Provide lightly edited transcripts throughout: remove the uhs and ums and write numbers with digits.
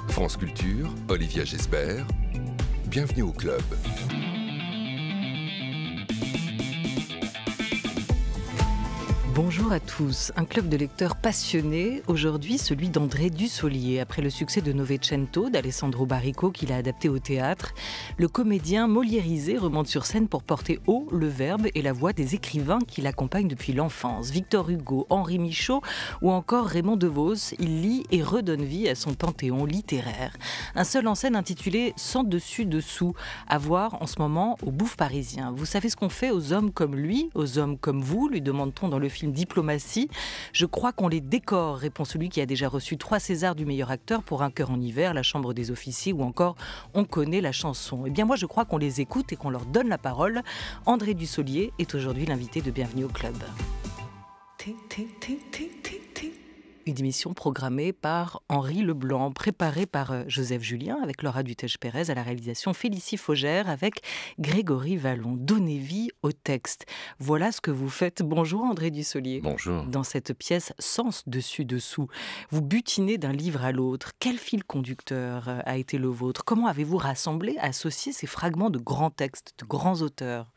France Culture, Olivia Gesbert, bienvenue au club. Bonjour à tous, un club de lecteurs passionnés, aujourd'hui celui d'André Dussolier. Après le succès de Novecento d'Alessandro Baricco qu'il a adapté au théâtre, le comédien moliérisé remonte sur scène pour porter haut le verbe et la voix des écrivains qui l'accompagnent depuis l'enfance. Victor Hugo, Henri Michaud ou encore Raymond DeVos, il lit et redonne vie à son panthéon littéraire. Un seul en scène intitulé Sans dessus dessous, à voir en ce moment au Bouffe Parisien. Vous savez ce qu'on fait aux hommes comme lui, aux hommes comme vous, lui demande-t-on dans le film Diplomatie. Je crois qu'on les décore, répond celui qui a déjà reçu 3 Césars du meilleur acteur pour Un cœur en hiver, La chambre des officiers ou encore On connaît la chanson. Eh bien moi je crois qu'on les écoute et qu'on leur donne la parole. André Dussolier est aujourd'hui l'invité de Bienvenue au club. Une émission programmée par Henri Leblanc, préparée par Joseph Julien avec Laura Dutèche-Pérez, à la réalisation Félicie Faugère avec Grégory Vallon. Donnez vie au texte. Voilà ce que vous faites. Bonjour André Dussolier. Bonjour. Dans cette pièce Sens dessus-dessous, vous butinez d'un livre à l'autre. Quel fil conducteur a été le vôtre? Comment avez-vous rassemblé, associé ces fragments de grands textes, de grands auteurs?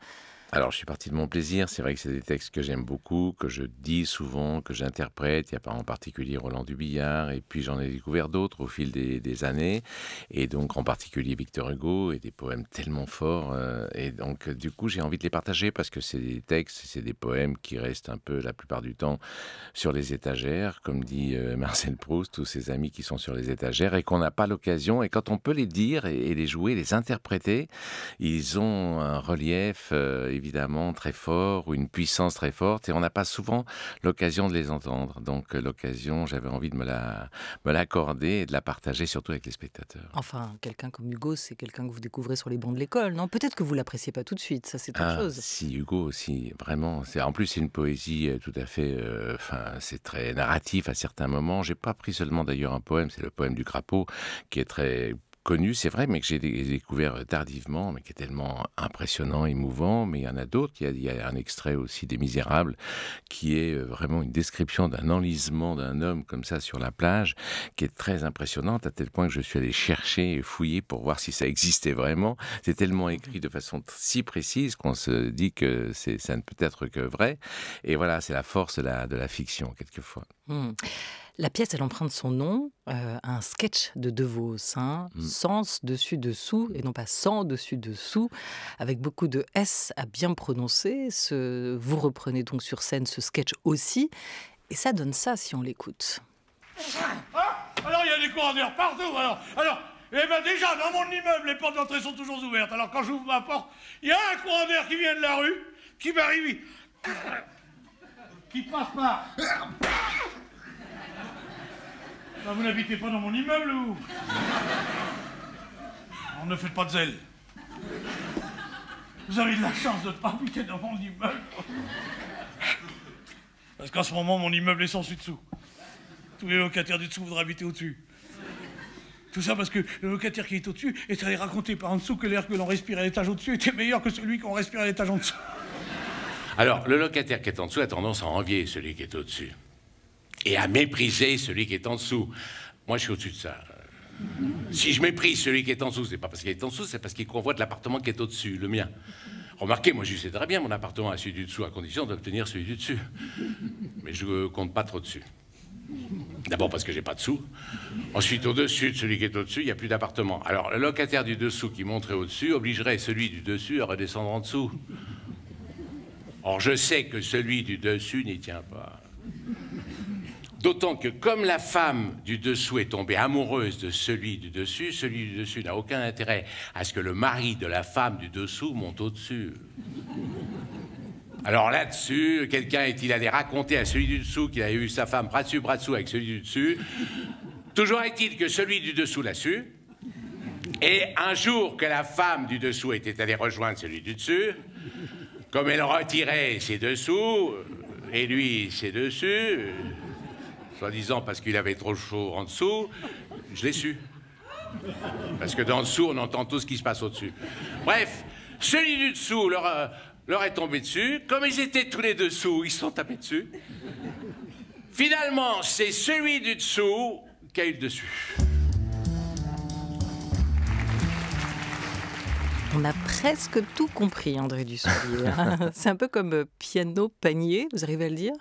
Alors, je suis parti de mon plaisir. C'est vrai que c'est des textes que j'aime beaucoup, que je dis souvent, que j'interprète. Il y a en particulier Roland Dubillard, et puis j'en ai découvert d'autres au fil des années. Et donc, en particulier Victor Hugo, et des poèmes tellement forts. Et donc, du coup, j'ai envie de les partager parce que c'est des textes, c'est des poèmes qui restent un peu, la plupart du temps, sur les étagères, comme dit Marcel Proust, tous ses amis qui sont sur les étagères, et qu'on n'a pas l'occasion. Et quand on peut les dire et les jouer, les interpréter, ils ont un relief évidemment très fort, ou une puissance très forte, et on n'a pas souvent l'occasion de les entendre. Donc l'occasion, j'avais envie de me l'accorder et de la partager, surtout avec les spectateurs. Enfin, quelqu'un comme Hugo, c'est quelqu'un que vous découvrez sur les bancs de l'école, non? Peut-être que vous l'appréciez pas tout de suite, ça c'est autre chose. Si, Hugo aussi, vraiment. En plus, c'est une poésie tout à fait... c'est très narratif à certains moments. J'ai pas pris seulement d'ailleurs un poème, c'est le poème du crapaud, qui est très connu, c'est vrai, mais que j'ai découvert tardivement, mais qui est tellement impressionnant, émouvant. Mais il y en a d'autres. Il y a un extrait aussi des Misérables, qui est vraiment une description d'un enlisement d'un homme comme ça sur la plage, qui est très impressionnante, à tel point que je suis allé chercher et fouiller pour voir si ça existait vraiment. C'est tellement écrit de façon si précise qu'on se dit que ça ne peut être que vrai. Et voilà, c'est la force de la fiction, quelquefois. La pièce, elle emprunte son nom à un sketch de DeVos, Sens dessus-dessous, et non pas sans dessus-dessous, avec beaucoup de S à bien prononcer. Vous reprenez donc sur scène ce sketch aussi, et ça donne ça si on l'écoute. Ah, alors il y a des courants partout, alors eh ben déjà, dans mon immeuble, les portes d'entrée sont toujours ouvertes. Alors quand j'ouvre ma porte, il y a un courant d'air qui vient de la rue, qui m'arrive, qui passe par... Ben, vous n'habitez pas dans mon immeuble, vous? On ne fait pas de zèle. Vous avez de la chance de ne pas habiter dans mon immeuble. Parce qu'en ce moment, mon immeuble est sans dessus-dessous. Tous les locataires du dessous voudraient habiter au-dessus. Tout ça parce que le locataire qui est au-dessus est allé raconter par en dessous que l'air que l'on respire à l'étage au-dessus était meilleur que celui qu'on respire à l'étage en dessous. Alors, le locataire qui est en dessous a tendance à envier celui qui est au-dessus. Et à mépriser celui qui est en dessous. Moi, je suis au-dessus de ça. Si je méprise celui qui est en dessous, c'est pas parce qu'il est en dessous, c'est parce qu'il convoite l'appartement qui est au-dessus, le mien. Remarquez, moi, je sais très bien mon appartement à celui du dessous, à condition d'obtenir celui du dessus. Mais je compte pas trop dessus. D'abord parce que j'ai pas de sous. Ensuite, au-dessus de celui qui est au-dessus, il n'y a plus d'appartement. Alors, le locataire du dessous qui monterait au-dessus obligerait celui du dessus à redescendre en dessous. Or, je sais que celui du dessus n'y tient pas. D'autant que comme la femme du dessous est tombée amoureuse de celui du dessus n'a aucun intérêt à ce que le mari de la femme du dessous monte au-dessus. Alors là-dessus, quelqu'un est-il allé raconter à celui du dessous qu'il avait eu sa femme bras dessous avec celui du dessus. Toujours est-il que celui du dessous l'a su. Et un jour que la femme du dessous était allée rejoindre celui du dessus, comme elle retirait ses dessous, et lui ses dessus... soi-disant parce qu'il avait trop chaud en dessous, je l'ai su. Parce que d'en dessous, on entend tout ce qui se passe au-dessus. Bref, celui du dessous leur est tombé dessus. Comme ils étaient tous les dessous, ils se sont tapés dessus. Finalement, c'est celui du dessous qui a eu le dessus. On a presque tout compris, André Dussolier. C'est un peu comme piano-panier, vous arrivez à le dire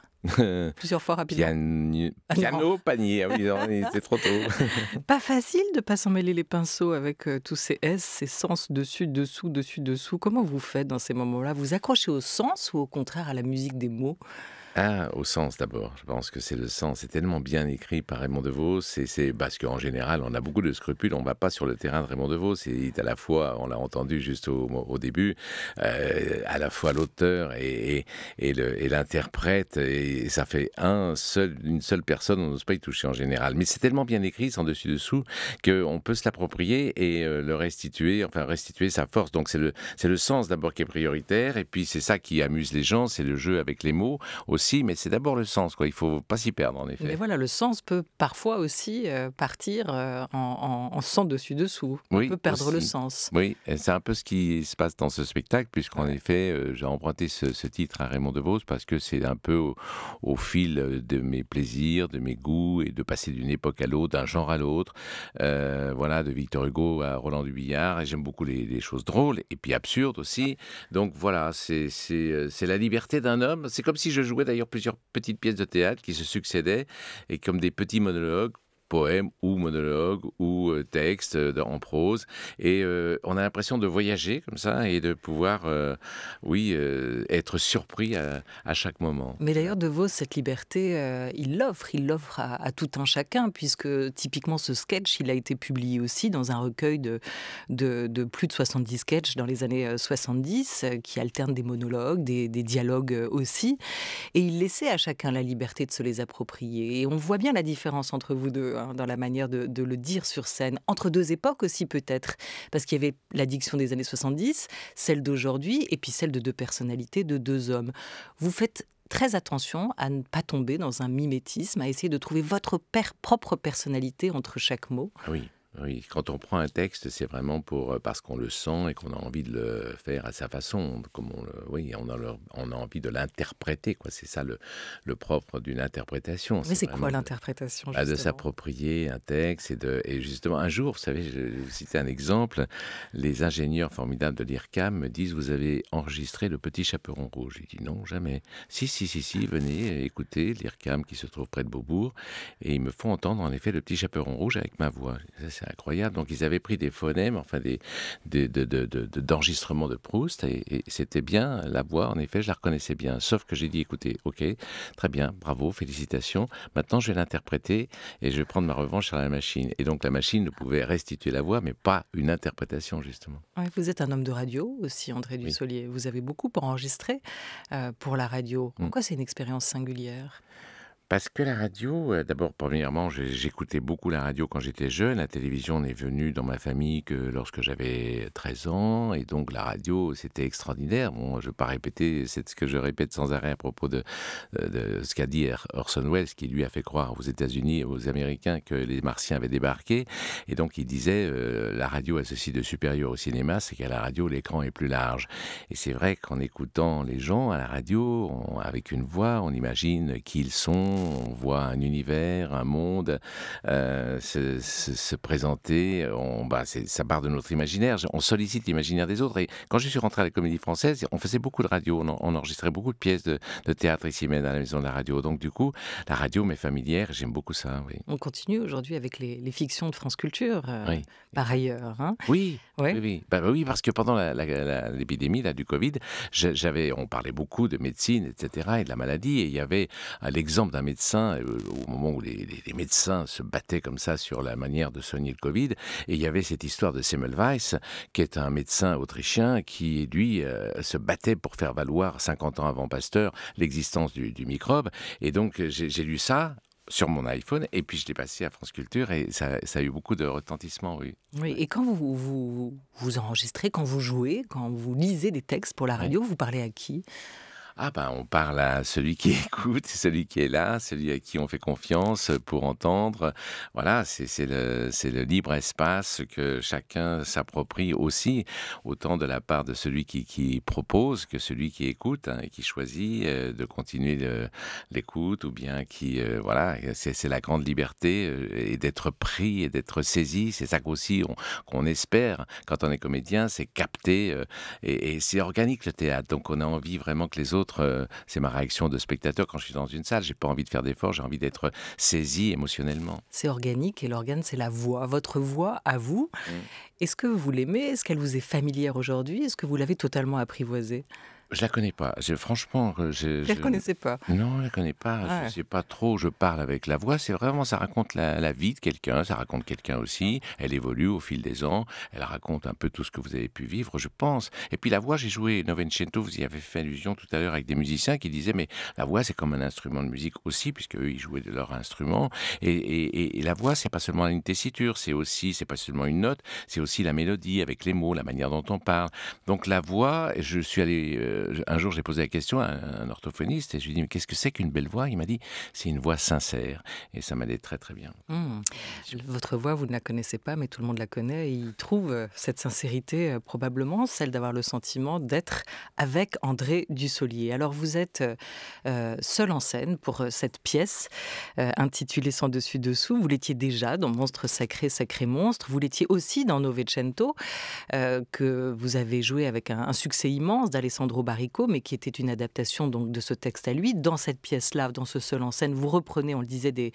plusieurs fois rapidement. Piano, panier, ah oui, c'est trop tôt. Pas facile de ne pas s'en mêler les pinceaux avec tous ces S, ces sens dessus, dessous, dessus, dessous. Comment vous faites dans ces moments-là? Vous accrochez au sens ou au contraire à la musique des mots? Ah, au sens d'abord. Je pense que c'est le sens. C'est tellement bien écrit par Raymond DeVos. C'est parce qu'en général, on a beaucoup de scrupules. On ne va pas sur le terrain de Raymond DeVos. C'est à la fois, on l'a entendu juste au début, à la fois l'auteur et l'interprète. Et ça fait une seule personne. On n'ose pas y toucher en général. Mais c'est tellement bien écrit, sans dessus-dessous, qu'on peut se l'approprier et le restituer sa force. Donc c'est le sens d'abord qui est prioritaire. Et puis c'est ça qui amuse les gens. C'est le jeu avec les mots aussi, mais c'est d'abord le sens, quoi. Il ne faut pas s'y perdre, en effet. Mais voilà, le sens peut parfois aussi partir en sans dessus-dessous. On peut perdre aussi le sens. Oui, et c'est un peu ce qui se passe dans ce spectacle, puisqu'en effet, j'ai emprunté ce titre à Raymond DeVos parce que c'est un peu au fil de mes plaisirs, de mes goûts, et de passer d'une époque à l'autre, d'un genre à l'autre. Voilà, de Victor Hugo à Roland Dubillard, et j'aime beaucoup les choses drôles, et puis absurdes aussi. Donc voilà, c'est la liberté d'un homme. C'est comme si je jouais d'ailleurs plusieurs petites pièces de théâtre qui se succédaient et comme des petits monologues, poèmes ou monologues ou textes en prose, et on a l'impression de voyager comme ça et de pouvoir être surpris à chaque moment. Mais d'ailleurs, DeVos, cette liberté, il l'offre à tout un chacun, puisque typiquement ce sketch, il a été publié aussi dans un recueil de plus de 70 sketchs dans les années 70, qui alternent des monologues, des dialogues aussi, et il laissait à chacun la liberté de se les approprier. Et on voit bien la différence entre vous deux, dans la manière de le dire sur scène, entre deux époques aussi peut-être, parce qu'il y avait la diction des années 70, celle d'aujourd'hui, et puis celle de deux personnalités, de deux hommes. Vous faites très attention à ne pas tomber dans un mimétisme, à essayer de trouver votre propre personnalité entre chaque mot. Oui. Oui, quand on prend un texte, c'est vraiment parce qu'on le sent et qu'on a envie de le faire à sa façon, comme on a envie de l'interpréter, quoi. C'est ça le propre d'une interprétation. Mais c'est quoi l'interprétation, justement ? De s'approprier un texte et justement, un jour, vous savez, je vais vous citer un exemple, les ingénieurs formidables de l'IRCAM me disent: vous avez enregistré Le Petit Chaperon Rouge. J'ai dit: non, jamais. Si, venez écouter l'IRCAM qui se trouve près de Beaubourg, et ils me font entendre en effet Le Petit Chaperon Rouge avec ma voix. C'est incroyable. Donc, ils avaient pris des phonèmes, enfin d'enregistrements de Proust, et c'était bien la voix, en effet, je la reconnaissais bien. Sauf que j'ai dit: écoutez, ok, très bien, bravo, félicitations. Maintenant, je vais l'interpréter et je vais prendre ma revanche sur la machine. Et donc, la machine ne pouvait restituer la voix, mais pas une interprétation, justement. Ouais, vous êtes un homme de radio aussi, André Dussolier. Vous avez beaucoup enregistré pour la radio. Pourquoi c'est une expérience singulière ? Parce que la radio, d'abord, premièrement, j'écoutais beaucoup la radio quand j'étais jeune. La télévision n'est venue dans ma famille que lorsque j'avais 13 ans. Et donc, la radio, c'était extraordinaire. Bon, je ne vais pas répéter, c'est ce que je répète sans arrêt à propos de ce qu'a dit Orson Welles, qui lui a fait croire aux États-Unis et aux Américains que les Martiens avaient débarqué. Et donc, il disait, la radio a ceci de supérieur au cinéma, c'est qu'à la radio, l'écran est plus large. Et c'est vrai qu'en écoutant les gens à la radio, avec une voix, on imagine qui ils sont. On voit un univers, un monde se présenter. Ça part de notre imaginaire. On sollicite l'imaginaire des autres. Et quand je suis rentré à la Comédie Française, on faisait beaucoup de radio. On enregistrait beaucoup de pièces de théâtre ici même à la Maison de la Radio. Donc du coup, la radio m'est familière. J'aime beaucoup ça. Oui. On continue aujourd'hui avec les fictions de France Culture, par ailleurs. Hein. Oui. Oui, parce que pendant l'épidémie du Covid, on parlait beaucoup de médecine, etc., et de la maladie. Et il y avait l'exemple d'un médecin, au moment où les médecins se battaient comme ça sur la manière de soigner le Covid, et il y avait cette histoire de Semmelweis, qui est un médecin autrichien qui, lui, se battait pour faire valoir, 50 ans avant Pasteur, l'existence du microbe. Et donc, j'ai lu ça sur mon iPhone, et puis je l'ai passé à France Culture, et ça a eu beaucoup de retentissement, oui. Oui, et quand vous enregistrez, quand vous jouez, quand vous lisez des textes pour la radio, vous parlez à qui ? Ah ben, on parle à celui qui écoute, celui qui est là, celui à qui on fait confiance pour entendre. Voilà, c'est le libre espace que chacun s'approprie aussi, autant de la part de celui qui propose que celui qui écoute, hein, et qui choisit de continuer l'écoute, ou bien voilà, c'est la grande liberté, et d'être pris et d'être saisi. C'est ça qu'aussi qu'on espère quand on est comédien, c'est capter, et c'est organique le théâtre. Donc on a envie vraiment que les autres, c'est ma réaction de spectateur quand je suis dans une salle, j'ai pas envie de faire d'efforts, j'ai envie d'être saisi émotionnellement. C'est organique et l'organe, c'est la voix. Votre voix à vous, est-ce que vous l'aimez? Est-ce qu'elle vous est familière aujourd'hui? Est-ce que vous l'avez totalement apprivoisée? Je la connais pas. Franchement, Vous ne la connaissez pas? non, je la connais pas. Ah Je ouais. sais pas trop. Je parle avec la voix. C'est vraiment, ça raconte la vie de quelqu'un. Ça raconte quelqu'un aussi. Elle évolue au fil des ans. Elle raconte un peu tout ce que vous avez pu vivre, je pense. Et puis la voix, j'ai joué Novecento. Vous y avez fait allusion tout à l'heure avec des musiciens qui disaient, mais la voix, c'est comme un instrument de musique aussi, puisque eux, ils jouaient de leur instrument. Et la voix, c'est pas seulement une tessiture. C'est pas seulement une note. C'est aussi la mélodie avec les mots, la manière dont on parle. Donc la voix, je suis allé un jour, j'ai posé la question à un orthophoniste et je lui ai dit, mais qu'est-ce que c'est qu'une belle voix? Il m'a dit, c'est une voix sincère. Et ça m'allait très très bien. Votre voix, vous ne la connaissez pas, mais tout le monde la connaît. Et il trouve cette sincérité, probablement, celle d'avoir le sentiment d'être avec André Dussolier. Alors, vous êtes seul en scène pour cette pièce intitulée Sans dessus dessous. Vous l'étiez déjà dans Monstre sacré, sacré monstre. Vous l'étiez aussi dans Novecento, que vous avez joué avec un succès immense d'Alessandro Baricco, mais qui était une adaptation donc de ce texte à lui. Dans cette pièce-là, dans ce seul en scène, vous reprenez, on le disait, des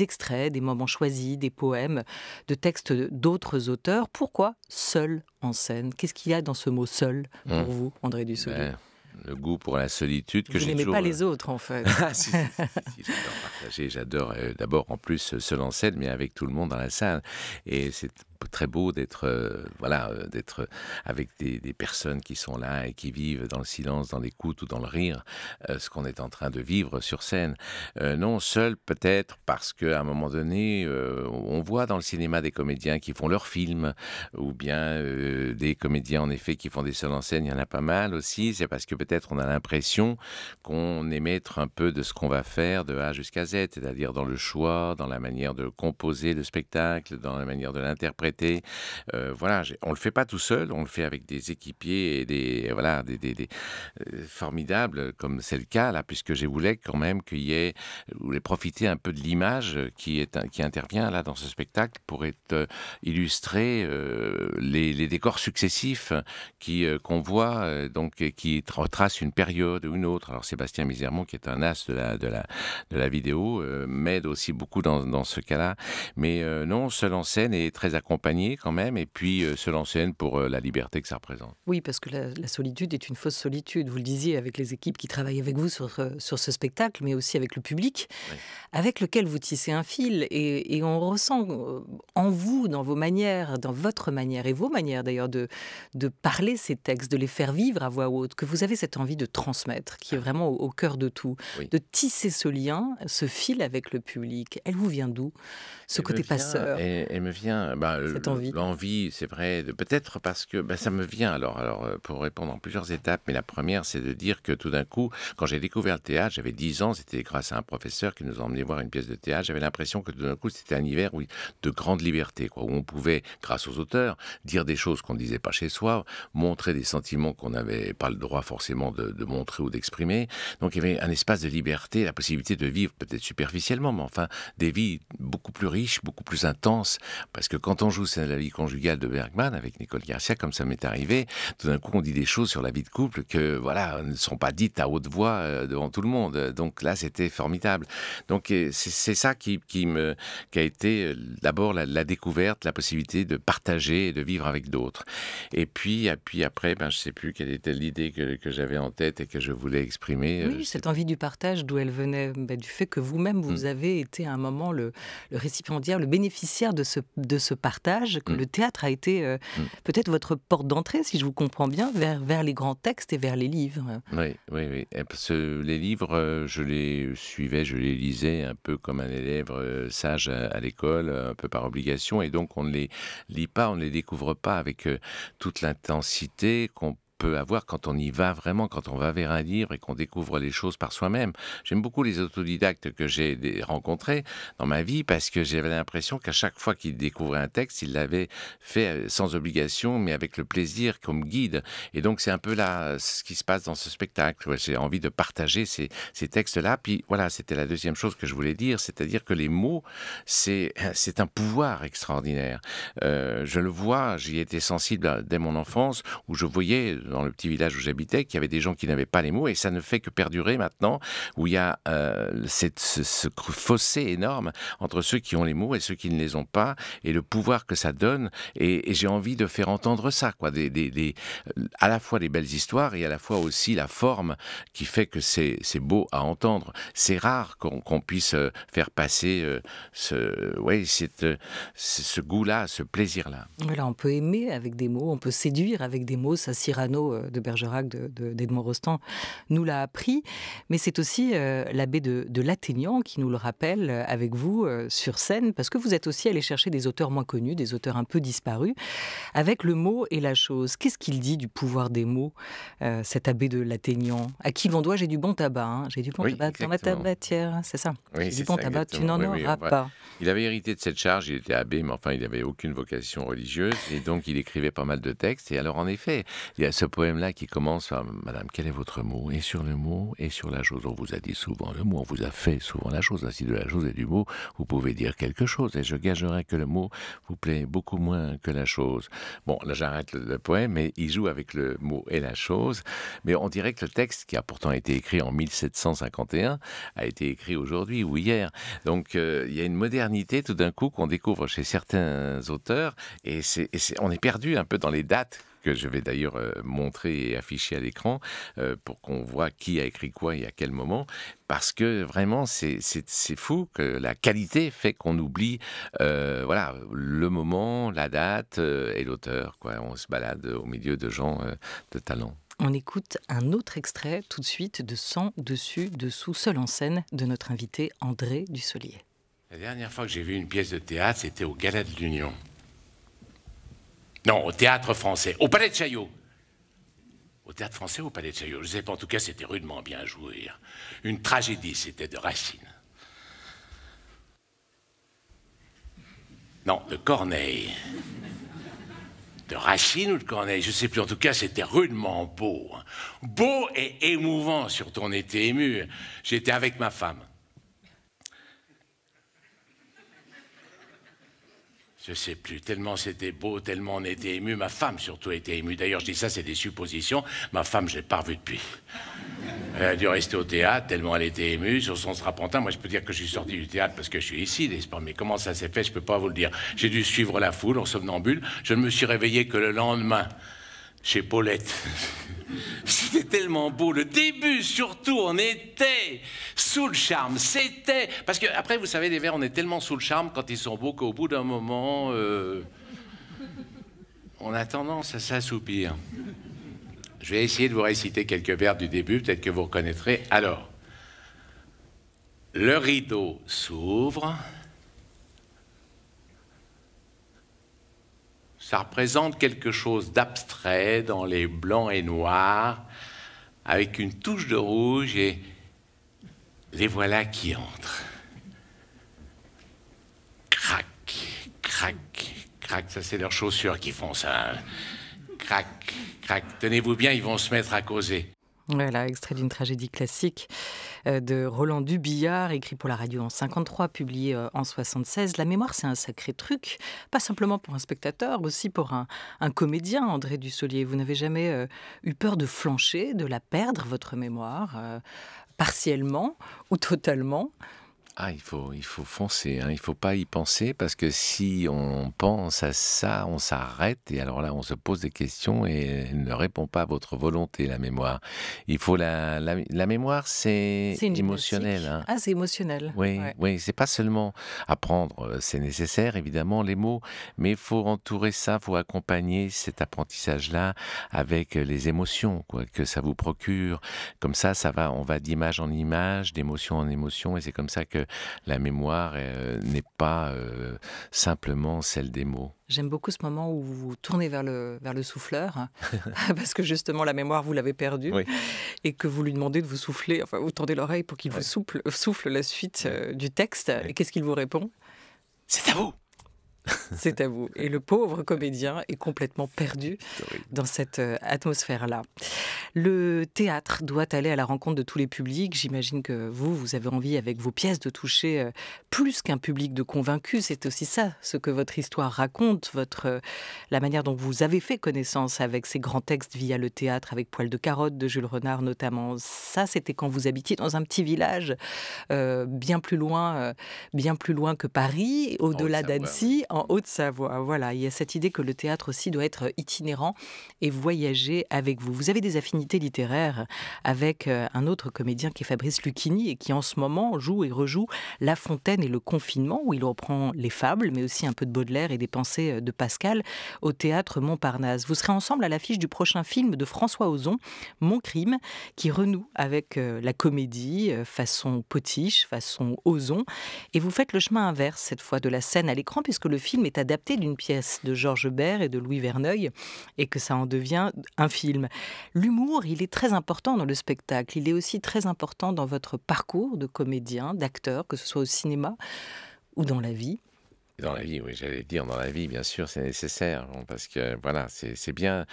extraits, des moments choisis, des poèmes, de textes d'autres auteurs. Pourquoi seul en scène? Qu'est-ce qu'il y a dans ce mot seul pour vous, André Dussolier? Ben, le goût pour la solitude que Vous j'ai n'aimez toujours... pas les autres, en fait. Ah, si, j'adore partager, j'adore d'abord en plus seul en scène, mais avec tout le monde dans la salle. Et c'est très beau d'être d'être avec des personnes qui sont là et qui vivent dans le silence, dans l'écoute ou dans le rire, ce qu'on est en train de vivre sur scène. Non, seul peut-être parce qu'à un moment donné, on voit dans le cinéma des comédiens qui font leurs films, ou bien des comédiens en effet qui font des seuls en scène, il y en a pas mal aussi. C'est parce que peut-être on a l'impression qu'on est maître un peu de ce qu'on va faire de A jusqu'à Z, c'est-à-dire dans le choix, dans la manière de composer le spectacle, dans la manière de l'interpréter. Voilà, on le fait pas tout seul, on le fait avec des équipiers et des formidables, comme c'est le cas là, puisque je voulais quand même je voulais profiter un peu de l'image qui intervient là dans ce spectacle pour illustrer les décors successifs qu'on voit, donc qui retracent une période ou une autre. Alors Sébastien Misermont, qui est un as de la vidéo, m'aide aussi beaucoup dans ce cas-là. Mais non, seul en scène est très accompagné quand même, et puis seul en scène pour la liberté que ça représente. Oui, parce que la solitude est une fausse solitude. Vous le disiez avec les équipes qui travaillent avec vous sur ce spectacle, mais aussi avec le public, oui, avec lequel vous tissez un fil. Et on ressent en vous, dans vos manières, dans votre manière, et vos manières d'ailleurs, de parler ces textes, de les faire vivre à voix haute, que vous avez cette envie de transmettre, qui est vraiment au cœur de tout, oui, de tisser ce lien, ce fil avec le public. Elle vous vient d'où, ce côté passeur? Elle me vient... cette envie. L'envie, c'est vrai, peut-être parce que ça me vient, alors pour répondre en plusieurs étapes, mais la première, c'est de dire que tout d'un coup, quand j'ai découvert le théâtre, j'avais 10 ans, c'était grâce à un professeur qui nous a emmenés voir une pièce de théâtre, j'avais l'impression que tout d'un coup, c'était un hiver de grande liberté, où on pouvait, grâce aux auteurs, dire des choses qu'on ne disait pas chez soi, montrer des sentiments qu'on n'avait pas le droit forcément de montrer ou d'exprimer. Donc il y avait un espace de liberté, la possibilité de vivre, peut-être superficiellement, mais enfin, des vies beaucoup plus riches, beaucoup plus intenses, parce que quand on joue c'est la vie conjugale de Bergman avec Nicole Garcia, comme ça m'est arrivé, tout d'un coup on dit des choses sur la vie de couple que voilà ne sont pas dites à haute voix devant tout le monde. Donc là c'était formidable. Donc c'est ça qui a été d'abord la découverte, la possibilité de partager et de vivre avec d'autres. Et puis après, je sais plus quelle était l'idée que j'avais en tête et que je voulais exprimer. Oui, cette envie du partage, d'où elle venait, du fait que vous-même vous avez été à un moment le récipiendaire, le bénéficiaire de ce partage, que le théâtre a été peut-être votre porte d'entrée, si je vous comprends bien, vers les grands textes et vers les livres. Oui. Parce que les livres, je les suivais, je les lisais un peu comme un élève sage à l'école, un peu par obligation, et donc on ne les lit pas, on ne les découvre pas avec toute l'intensité qu'on peut avoir quand on y va vraiment, quand on va vers un livre et qu'on découvre les choses par soi-même. J'aime beaucoup les autodidactes que j'ai rencontrés dans ma vie parce que j'avais l'impression qu'à chaque fois qu'ils découvraient un texte, ils l'avaient fait sans obligation, mais avec le plaisir comme guide. Et donc, c'est un peu là ce qui se passe dans ce spectacle. Ouais, j'ai envie de partager ces textes-là. Puis voilà, c'était la deuxième chose que je voulais dire, c'est-à-dire que les mots, c'est un pouvoir extraordinaire. Je le vois, j'y étais sensible dès mon enfance, où je voyais dans le petit village où j'habitais qu'il y avait des gens qui n'avaient pas les mots, et ça ne fait que perdurer maintenant, où il y a ce fossé énorme entre ceux qui ont les mots et ceux qui ne les ont pas, et le pouvoir que ça donne. Et j'ai envie de faire entendre ça, quoi, à la fois des belles histoires et à la fois aussi la forme qui fait que c'est beau à entendre. C'est rare qu'on puisse faire passer ce goût-là, ce plaisir-là. Voilà, on peut aimer avec des mots, on peut séduire avec des mots. Ça, Cyrano de Bergerac, d'Edmond Rostand, nous l'a appris. Mais c'est aussi l'abbé de Laténian qui nous le rappelle avec vous sur scène, parce que vous êtes aussi allé chercher des auteurs moins connus, des auteurs un peu disparus, avec le mot et la chose. Qu'est-ce qu'il dit du pouvoir des mots, cet abbé de Laténian, à qui l'on doit j'ai du bon tabac, hein. J'ai du bon tabac dans ma tabatière, c'est ça. Oui, j'ai du bon tabac, tu n'en auras pas. Il avait hérité de cette charge, il était abbé, mais enfin il n'avait aucune vocation religieuse, et donc il écrivait pas mal de textes. Et alors en effet, il y a ce poème-là qui commence par « Madame, quel est votre mot ?» Et sur le mot et sur la chose, on vous a dit souvent le mot, on vous a fait souvent la chose. Ainsi de la chose et du mot, vous pouvez dire quelque chose, et je gagerais que le mot vous plaît beaucoup moins que la chose. Bon, là j'arrête le poème, mais il joue avec le mot et la chose. Mais on dirait que le texte, qui a pourtant été écrit en 1751, a été écrit aujourd'hui ou hier. Donc il y a une modernité tout d'un coup qu'on découvre chez certains auteurs, et on est perdu un peu dans les dates que je vais d'ailleurs montrer et afficher à l'écran pour qu'on voit qui a écrit quoi et à quel moment, parce que vraiment c'est fou que la qualité fait qu'on oublie le moment, la date et l'auteur, quoi. On se balade au milieu de gens de talent. On écoute un autre extrait tout de suite de Sans, dessus, dessous, seul en scène de notre invité André Dussolier. La dernière fois que j'ai vu une pièce de théâtre, c'était au Gala de l'Union. Non, au Théâtre Français, au Palais de Chaillot. Au Théâtre Français ou au Palais de Chaillot, je ne sais pas, en tout cas c'était rudement bien joué. Une tragédie, c'était de Racine. Non, de Corneille. De Racine ou de Corneille, je ne sais plus, en tout cas c'était rudement beau. Beau et émouvant, surtout on était ému. J'étais avec ma femme. Je sais plus, tellement c'était beau, tellement on était ému. Ma femme surtout était émue. D'ailleurs, je dis ça, c'est des suppositions. Ma femme, je ne l'ai pas revue depuis. Elle a dû rester au théâtre, tellement elle était émue. Sur son strapontin, moi, je peux dire que je suis sorti du théâtre parce que je suis ici, n'est-ce pas? Mais comment ça s'est fait, je ne peux pas vous le dire. J'ai dû suivre la foule en somnambule. Je ne me suis réveillé que le lendemain, chez Paulette. C'était tellement beau. Le début, surtout, on était sous le charme. C'était... Parce que, après, vous savez, les vers, on est tellement sous le charme quand ils sont beaux qu'au bout d'un moment, on a tendance à s'assoupir. Je vais essayer de vous réciter quelques vers du début, peut-être que vous reconnaîtrez. Alors, le rideau s'ouvre. Ça représente quelque chose d'abstrait dans les blancs et noirs, avec une touche de rouge, et les voilà qui entrent. Crac, crac, crac, ça c'est leurs chaussures qui font ça. Crac, crac, tenez-vous bien, ils vont se mettre à causer. Voilà, extrait d'une tragédie classique de Roland Dubillard, écrit pour la radio en 1953, publié en 1976. La mémoire, c'est un sacré truc, pas simplement pour un spectateur, aussi pour un comédien, André Dussolier. Vous n'avez jamais eu peur de flancher, de la perdre, votre mémoire, partiellement ou totalement ? Ah, il faut foncer, hein. Il ne faut pas y penser, parce que si on pense à ça, on s'arrête, et alors là, on se pose des questions et elle ne répond pas à votre volonté, la mémoire. Il faut la mémoire, c'est émotionnel. Hein. Ah, c'est émotionnel. Oui, ouais. Oui, c'est pas seulement apprendre, c'est nécessaire, évidemment, les mots, mais il faut entourer ça, il faut accompagner cet apprentissage-là avec les émotions, quoi, que ça vous procure. Comme ça va, on va d'image en image, d'émotion en émotion, et c'est comme ça que la mémoire n'est pas simplement celle des mots. J'aime beaucoup ce moment où vous vous tournez vers le souffleur, parce que justement la mémoire, vous l'avez perdue, Oui. et que vous lui demandez de vous souffler, enfin vous tendez l'oreille pour qu'il vous souffle la suite du texte. Et qu'est-ce qu'il vous répond? C'est à vous. C'est à vous. Et le pauvre comédien est complètement perdu dans cette atmosphère-là. Le théâtre doit aller à la rencontre de tous les publics. J'imagine que vous avez envie, avec vos pièces, de toucher plus qu'un public de convaincus. C'est aussi ça, ce que votre histoire raconte, la manière dont vous avez fait connaissance avec ces grands textes via le théâtre, avec Poil de carotte de Jules Renard notamment. Ça, c'était quand vous habitiez dans un petit village bien plus loin que Paris, au-delà d'Annecy, en Haute-Savoie. Voilà, il y a cette idée que le théâtre aussi doit être itinérant et voyager avec vous. Vous avez des affinités littéraires avec un autre comédien qui est Fabrice Lucchini et qui en ce moment joue et rejoue La Fontaine et le confinement, où il reprend les fables, mais aussi un peu de Baudelaire et des pensées de Pascal au théâtre Montparnasse. Vous serez ensemble à l'affiche du prochain film de François Ozon, Mon crime, qui renoue avec la comédie façon Potiche, façon Ozon. Et vous faites le chemin inverse cette fois de la scène à l'écran, puisque le film est adapté d'une pièce de Georges Bert et de Louis Verneuil, et que ça en devient un film. L'humour, il est très important dans le spectacle. Il est aussi très important dans votre parcours de comédien, d'acteur, que ce soit au cinéma ou dans la vie. Dans la vie, oui, j'allais dire dans la vie, bien sûr, c'est nécessaire, parce que voilà, c'est bien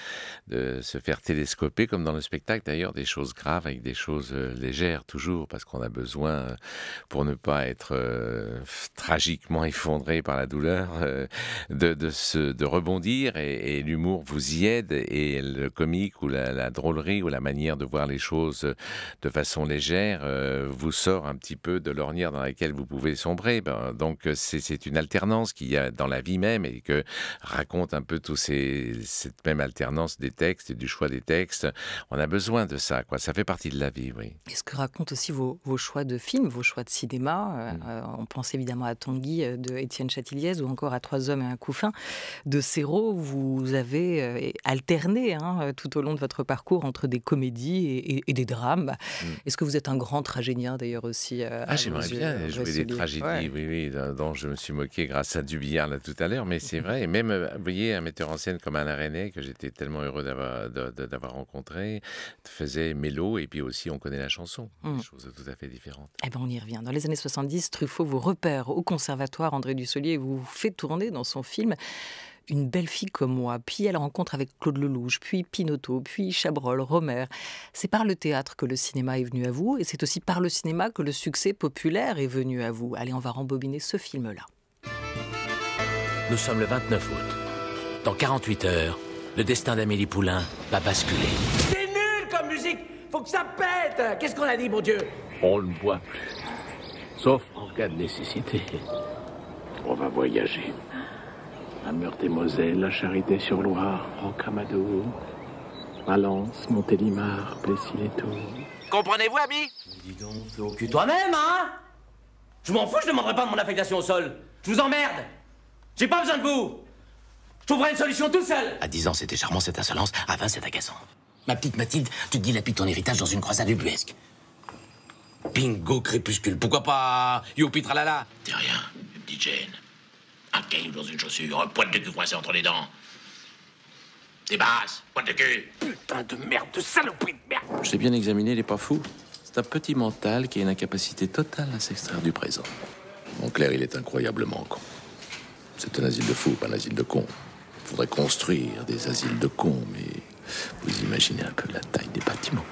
de se faire télescoper, comme dans le spectacle d'ailleurs, des choses graves avec des choses légères toujours, parce qu'on a besoin, pour ne pas être tragiquement effondré par la douleur, de rebondir, et l'humour vous y aide, et le comique ou la drôlerie ou la manière de voir les choses de façon légère vous sort un petit peu de l'ornière dans laquelle vous pouvez sombrer. Donc c'est une alternance qu'il y a dans la vie même, et que raconte un peu cette même alternance des textes et du choix des textes. On a besoin de ça, quoi. Ça fait partie de la vie, oui. Et ce que racontent aussi vos choix de films, vos choix de cinéma, on pense évidemment à Tanguy de Étienne Châtilliez, ou encore à Trois hommes et un couffin de Serrault. Vous avez alterné tout au long de votre parcours entre des comédies et des drames. Est-ce que vous êtes un grand tragédien d'ailleurs aussi? J'aimerais bien jouer des tragédies, oui, dont je me suis moqué grâce à Dubillard là tout à l'heure, mais c'est vrai. Et même, vous voyez, un metteur en scène comme Alain Resnais, que j'étais tellement heureux d'avoir rencontré, faisait mélo, et puis aussi On connaît la chanson, des choses tout à fait différentes. Eh ben on y revient. Dans les années 70, Truffaut vous repère au conservatoire André Dussolier et vous fait tourner dans son film Une belle fille comme moi, puis elle rencontre avec Claude Lelouch, puis Pinotto, puis Chabrol, Romer. C'est par le théâtre que le cinéma est venu à vous, et c'est aussi par le cinéma que le succès populaire est venu à vous. Allez, on va rembobiner ce film-là. Nous sommes le 29 août. Dans 48 heures, le destin d'Amélie Poulain va basculer. C'est nul comme musique. Faut que ça pète. Qu'est-ce qu'on a dit, mon Dieu? On ne boit plus. Sauf en cas de nécessité. On va voyager. À Meurthe-et-Moselle, à Charité-sur-Loire, Rocamadour, Valence, Montélimar, Plessis-les-Tours. Comprenez-vous, ami? Dis donc, fais au cul toi-même, hein? Je m'en fous, je demanderai pas mon affectation au sol. Je vous emmerde. J'ai pas besoin de vous. Je trouverai une solution tout seul. À 10 ans, c'était charmant, cette insolence. À 20, c'est agaçant. Ma petite Mathilde, tu te dilapides ton héritage dans une croisade ubuesque. Bingo, crépuscule. Pourquoi pas youpi tralala? T'es rien, une petite gêne. Un caillou dans une chaussure, un poil de cul coincé entre les dents. Débarrasse, poil de cul. Putain de merde, de saloperie de merde. Je l'ai bien examiné, il est pas fou. C'est un petit mental qui a une incapacité totale à s'extraire du présent. Mon Claire, il est incroyablement con. C'est un asile de fous, pas un asile de cons. Il faudrait construire des asiles de cons, mais vous imaginez un peu la taille des bâtiments.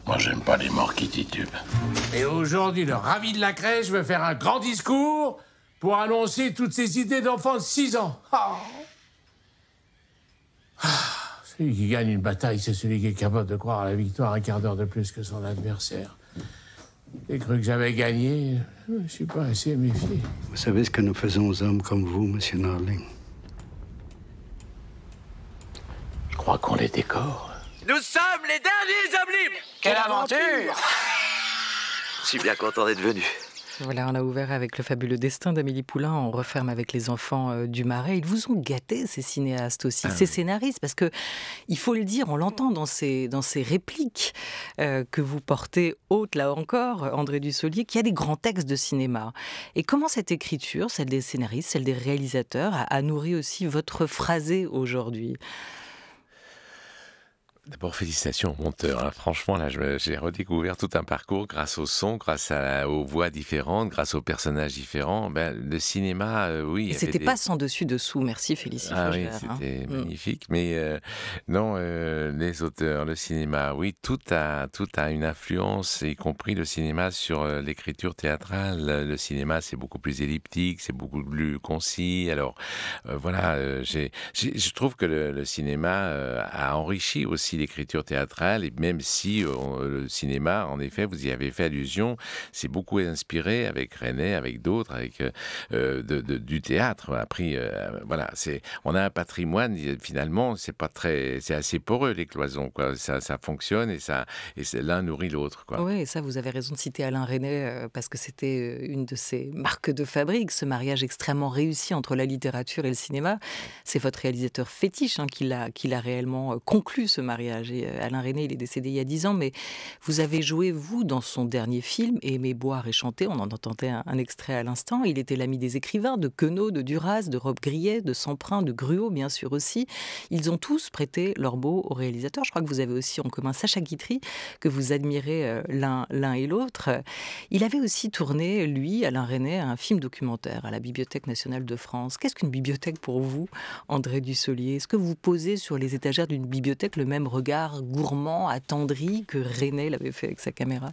Moi, j'aime pas les morts qui titubent. Et aujourd'hui, le ravi de la crèche veut faire un grand discours pour annoncer toutes ces idées d'enfants de 6 ans. Celui qui gagne une bataille, c'est celui qui est capable de croire à la victoire un quart d'heure de plus que son adversaire. J'ai cru que j'avais gagné. Je ne suis pas assez méfié. Vous savez ce que nous faisons aux hommes comme vous, monsieur Narling? Je crois qu'on les décore. Nous sommes les derniers hommes libres. Quelle aventure! Je suis bien content d'être venu. Voilà, on a ouvert avec Le fabuleux destin d'Amélie Poulain, on referme avec Les enfants du Marais. Ils vous ont gâté, ces cinéastes aussi, ces scénaristes, parce que, il faut le dire, on l'entend dans ces répliques que vous portez hautes, là encore, André Dussolier, qu'il y a des grands textes de cinéma. Et comment cette écriture, celle des scénaristes, celle des réalisateurs, a nourri aussi votre phrasé aujourd'hui ? D'abord, félicitations au monteur. Hein. Franchement, là, j'ai redécouvert tout un parcours grâce au son, grâce aux voix différentes, grâce aux personnages différents. Le cinéma, oui. Et c'était pas sans dessus-dessous. Merci, Félicie Fougère. Oui, c'était magnifique. Mais non, les auteurs, le cinéma, oui, tout a une influence, y compris le cinéma, sur l'écriture théâtrale. Le cinéma, c'est beaucoup plus elliptique, c'est beaucoup plus concis. Alors, voilà, je trouve que le cinéma a enrichi aussi l'écriture théâtrale, et même si le cinéma, en effet, vous y avez fait allusion, c'est beaucoup inspiré avec René, avec d'autres, avec du théâtre. Appris, voilà, on a un patrimoine, finalement, c'est assez poreux, les cloisons, quoi. Ça fonctionne et l'un nourrit l'autre, quoi. Oui, et ça, vous avez raison de citer Alain Resnais, parce que c'était une de ses marques de fabrique, ce mariage extrêmement réussi entre la littérature et le cinéma. C'est votre réalisateur fétiche qui l'a réellement conclu, ce mariage. Et Alain Resnais, il est décédé il y a 10 ans, mais vous avez joué, vous, dans son dernier film, Aimer, boire et chanter. On en entendait un extrait à l'instant. Il était l'ami des écrivains, de Queneau, de Duras, de Rob Grillet, de Semprin, de Gruau, bien sûr aussi. Ils ont tous prêté leur mot au réalisateur. Je crois que vous avez aussi en commun Sacha Guitry, que vous admirez l'un et l'autre. Il avait aussi tourné, lui, Alain Resnais, un film documentaire à la Bibliothèque nationale de France. Qu'est-ce qu'une bibliothèque pour vous, André Dussolier ? Est-ce que vous posez sur les étagères d'une bibliothèque le même regard gourmand, attendri que Resnais l'avait fait avec sa caméra?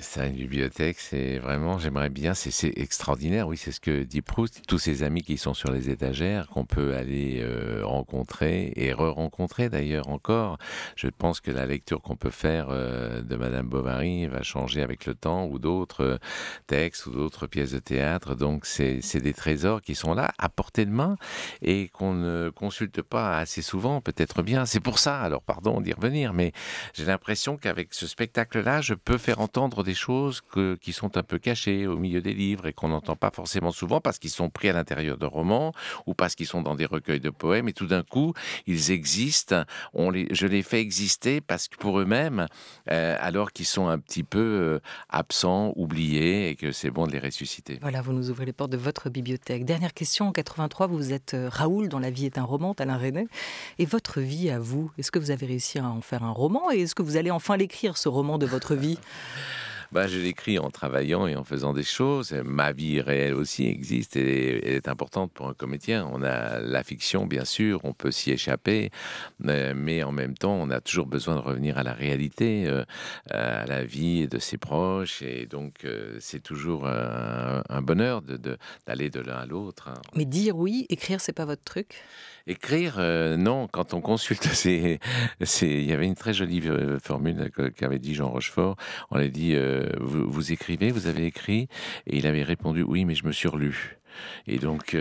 Ça, une bibliothèque, c'est vraiment, j'aimerais bien, c'est extraordinaire, oui, c'est ce que dit Proust, tous ces amis qui sont sur les étagères, qu'on peut aller rencontrer et re-rencontrer d'ailleurs encore. Je pense que la lecture qu'on peut faire de Madame Bovary va changer avec le temps, ou d'autres textes, ou d'autres pièces de théâtre, donc c'est des trésors qui sont là, à portée de main, et qu'on ne consulte pas assez souvent, peut-être bien. C'est pour ça, alors pardon d'y revenir, mais j'ai l'impression qu'avec ce spectacle-là, je peux faire entendre des choses qui sont un peu cachées au milieu des livres et qu'on n'entend pas forcément souvent parce qu'ils sont pris à l'intérieur de romans ou parce qu'ils sont dans des recueils de poèmes, et tout d'un coup, ils existent. Je les fais exister parce que pour eux-mêmes, alors qu'ils sont un petit peu absents, oubliés, et que c'est bon de les ressusciter. Voilà, vous nous ouvrez les portes de votre bibliothèque. Dernière question, en 83, vous êtes Raoul dans La vie est un roman, d'Alain Resnais. Et votre vie à vous, est-ce que vous avez réussi à en faire un roman, et est-ce que vous allez enfin l'écrire, ce roman de votre vie? Je l'écris en travaillant et en faisant des choses. Ma vie réelle aussi existe et elle est importante pour un comédien. On a la fiction, bien sûr, on peut s'y échapper, mais en même temps, on a toujours besoin de revenir à la réalité, à la vie de ses proches. Et donc, c'est toujours un bonheur d'aller de l'un à l'autre. Mais dire oui, écrire, c'est pas votre truc? Écrire, non. Quand on consulte, il y avait une très jolie formule qu'avait dit Jean Rochefort. On lui dit, vous écrivez, vous avez écrit, et il avait répondu oui, mais je me suis relu. Et donc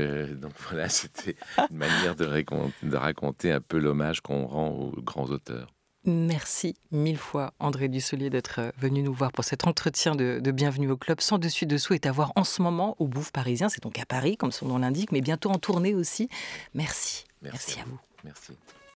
voilà, c'était une manière de raconter un peu l'hommage qu'on rend aux grands auteurs. Merci 1000 fois, André Dussolier, d'être venu nous voir pour cet entretien de Bienvenue au Club. Sans dessus dessous est à voir en ce moment au Bouffe Parisien. C'est donc à Paris, comme son nom l'indique, mais bientôt en tournée aussi. Merci. Merci à vous. Merci.